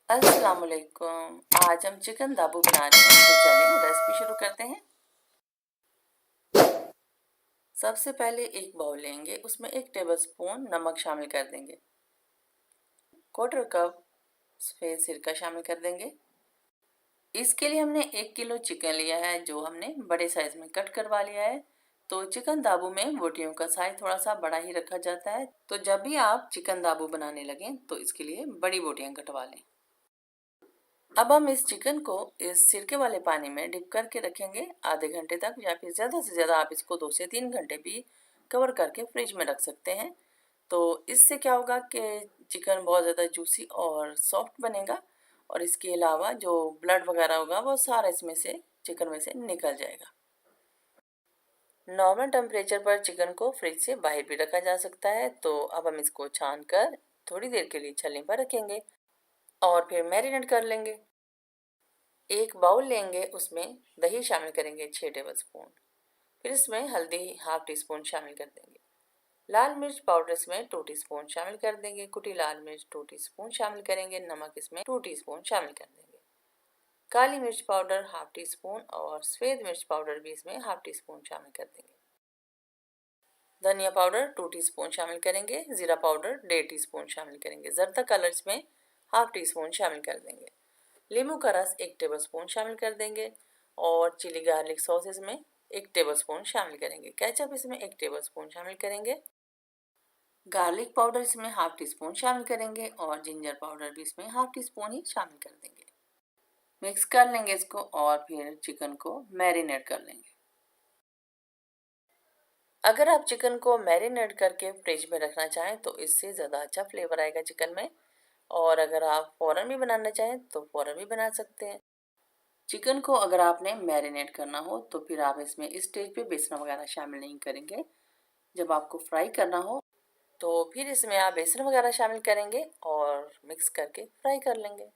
अस्सलाम वालेकुम। आज हम चिकन दाबू बना रहे हैं, तो चलें रेसिपी शुरू करते हैं। सबसे पहले एक बाउल लेंगे, उसमें 1 टेबलस्पून नमक शामिल कर देंगे। 1/4 कप सफ़ेद सिरका शामिल कर देंगे। इसके लिए हमने 1 किलो चिकन लिया है, जो हमने बड़े साइज़ में कट करवा लिया है। तो चिकन दाबू में बोटियों का साइज़ थोड़ा सा बड़ा ही रखा जाता है, तो जब भी आप चिकन दाबू बनाने लगें तो इसके लिए बड़ी बोटियां कटवा लें। अब हम इस चिकन को इस सिरके वाले पानी में डिप करके रखेंगे आधे घंटे तक, या फिर ज़्यादा से ज़्यादा आप इसको 2 से 3 घंटे भी कवर करके फ्रिज में रख सकते हैं। तो इससे क्या होगा कि चिकन बहुत ज़्यादा जूसी और सॉफ्ट बनेगा, और इसके अलावा जो ब्लड वगैरह होगा वो सारा इसमें से चिकन में से निकल जाएगा। नॉर्मल टेम्परेचर पर चिकन को फ्रिज से बाहर भी रखा जा सकता है। तो अब हम इसको छान कर थोड़ी देर के लिए छलनी पर रखेंगे और फिर मैरिनेट कर लेंगे। एक बाउल लेंगे, उसमें दही शामिल करेंगे 6 टेबलस्पून। फिर इसमें हल्दी हाफ टी स्पून शामिल कर देंगे। लाल मिर्च पाउडर इसमें 2 टीस्पून शामिल कर देंगे। कुटी लाल मिर्च 2 टीस्पून शामिल करेंगे। नमक इसमें 2 टीस्पून शामिल कर देंगे। काली मिर्च पाउडर हाफ टी स्पून और सफ़ेद मिर्च पाउडर भी इसमें हाफ टी स्पून शामिल कर देंगे। धनिया पाउडर 2 टीस्पून शामिल करेंगे। ज़ीरा पाउडर 1.5 टीस्पून शामिल करेंगे। ज़रदा कलर इसमें हाफ टी स्पून शामिल कर देंगे। नींबू का रस 1 टेबलस्पून शामिल कर देंगे और चिली गार्लिक सॉस इसमें 1 टेबलस्पून शामिल करेंगे। केचप इसमें 1 टेबलस्पून शामिल करेंगे। गार्लिक पाउडर इसमें हाफ टी स्पून शामिल करेंगे और जिंजर पाउडर भी इसमें हाफ टी स्पून ही शामिल कर देंगे। मिक्स कर लेंगे इसको और फिर चिकन को मैरिनेट कर लेंगे। अगर आप चिकन को मैरिनेट करके फ्रिज में रखना चाहें तो इससे ज़्यादा अच्छा फ्लेवर आएगा चिकन में, और अगर आप फ़ौरन भी बनाना चाहें तो फ़ौरन भी बना सकते हैं। चिकन को अगर आपने मैरिनेट करना हो तो फिर आप इसमें इस स्टेज पे बेसन वगैरह शामिल नहीं करेंगे। जब आपको फ्राई करना हो तो फिर इसमें आप बेसन वगैरह शामिल करेंगे और मिक्स करके फ्राई कर लेंगे।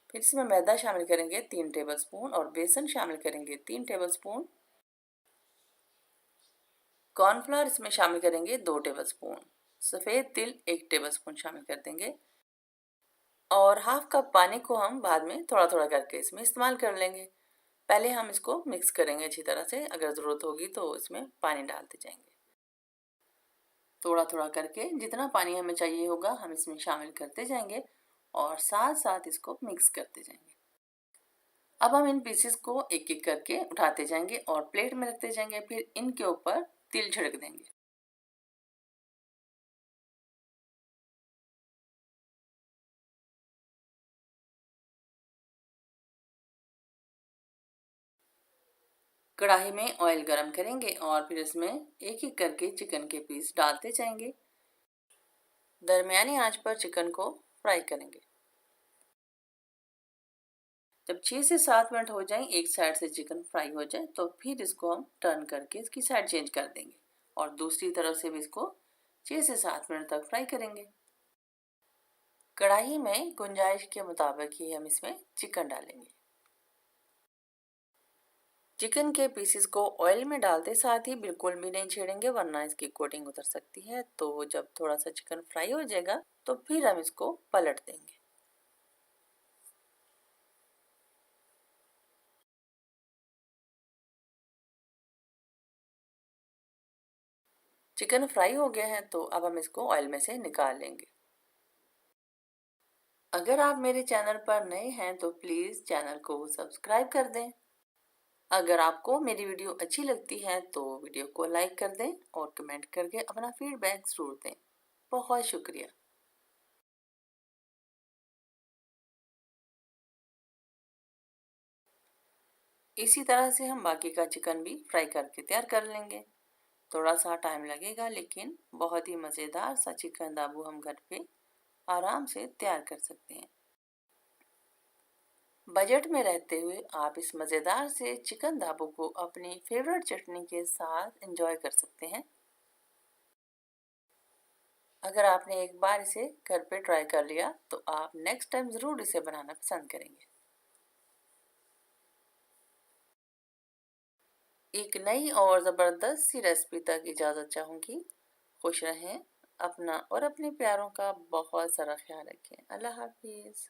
फिर इसमें मैदा शामिल करेंगे 3 टेबलस्पून और बेसन शामिल करेंगे 3 टेबलस्पून। कॉर्नफ्लोर इसमें शामिल करेंगे 2 टेबलस्पून। सफ़ेद तिल 1 टेबलस्पून शामिल कर देंगे और हाफ कप पानी को हम बाद में थोड़ा थोड़ा करके इसमें इस्तेमाल कर लेंगे। पहले हम इसको मिक्स करेंगे अच्छी तरह से, अगर ज़रूरत होगी तो इसमें पानी डालते जाएंगे। थोड़ा थोड़ा करके जितना पानी हमें चाहिए होगा हम इसमें शामिल करते जाएंगे और साथ साथ इसको मिक्स करते जाएंगे। अब हम इन पीसेस को एक एक करके उठाते जाएंगे और प्लेट में रखते जाएंगे। फिर इनके ऊपर तिल छिड़क देंगे। कढ़ाई में ऑयल गरम करेंगे और फिर इसमें एक एक करके चिकन के पीस डालते जाएंगे। दरमियानी आंच पर चिकन को फ्राई करेंगे। जब 6 से 7 मिनट हो जाए, एक साइड से चिकन फ्राई हो जाए, तो फिर इसको हम टर्न करके इसकी साइड चेंज कर देंगे और दूसरी तरफ से भी इसको 6 से 7 मिनट तक फ्राई करेंगे। कढ़ाई में गुंजाइश के मुताबिक ही हम इसमें चिकन डालेंगे। चिकन के पीसेस को ऑयल में डालते साथ ही बिल्कुल भी नहीं छेड़ेंगे, वरना इसकी कोटिंग उतर सकती है। तो जब थोड़ा सा चिकन फ्राई हो जाएगा तो फिर हम इसको पलट देंगे। चिकन फ्राई हो गया है तो अब हम इसको ऑयल में से निकाल लेंगे। अगर आप मेरे चैनल पर नए हैं तो प्लीज़ चैनल को सब्सक्राइब कर दें। अगर आपको मेरी वीडियो अच्छी लगती है तो वीडियो को लाइक कर दें और कमेंट करके अपना फीडबैक ज़रूर दें। बहुत शुक्रिया। इसी तरह से हम बाकी का चिकन भी फ्राई करके तैयार कर लेंगे। थोड़ा सा टाइम लगेगा, लेकिन बहुत ही मज़ेदार सा चिकन दाबू हम घर पे आराम से तैयार कर सकते हैं। बजट में रहते हुए आप इस मज़ेदार से चिकन दाबू को अपनी फेवरेट चटनी के साथ एंजॉय कर सकते हैं। अगर आपने एक बार इसे घर पे ट्राई कर लिया तो आप नेक्स्ट टाइम ज़रूर इसे बनाना पसंद करेंगे। एक नई और ज़बरदस्त सी रेसिपी तक इजाज़त चाहूँगी। खुश रहें, अपना और अपने प्यारों का बहुत सारा ख्याल रखें। अल्लाह हाफिज़।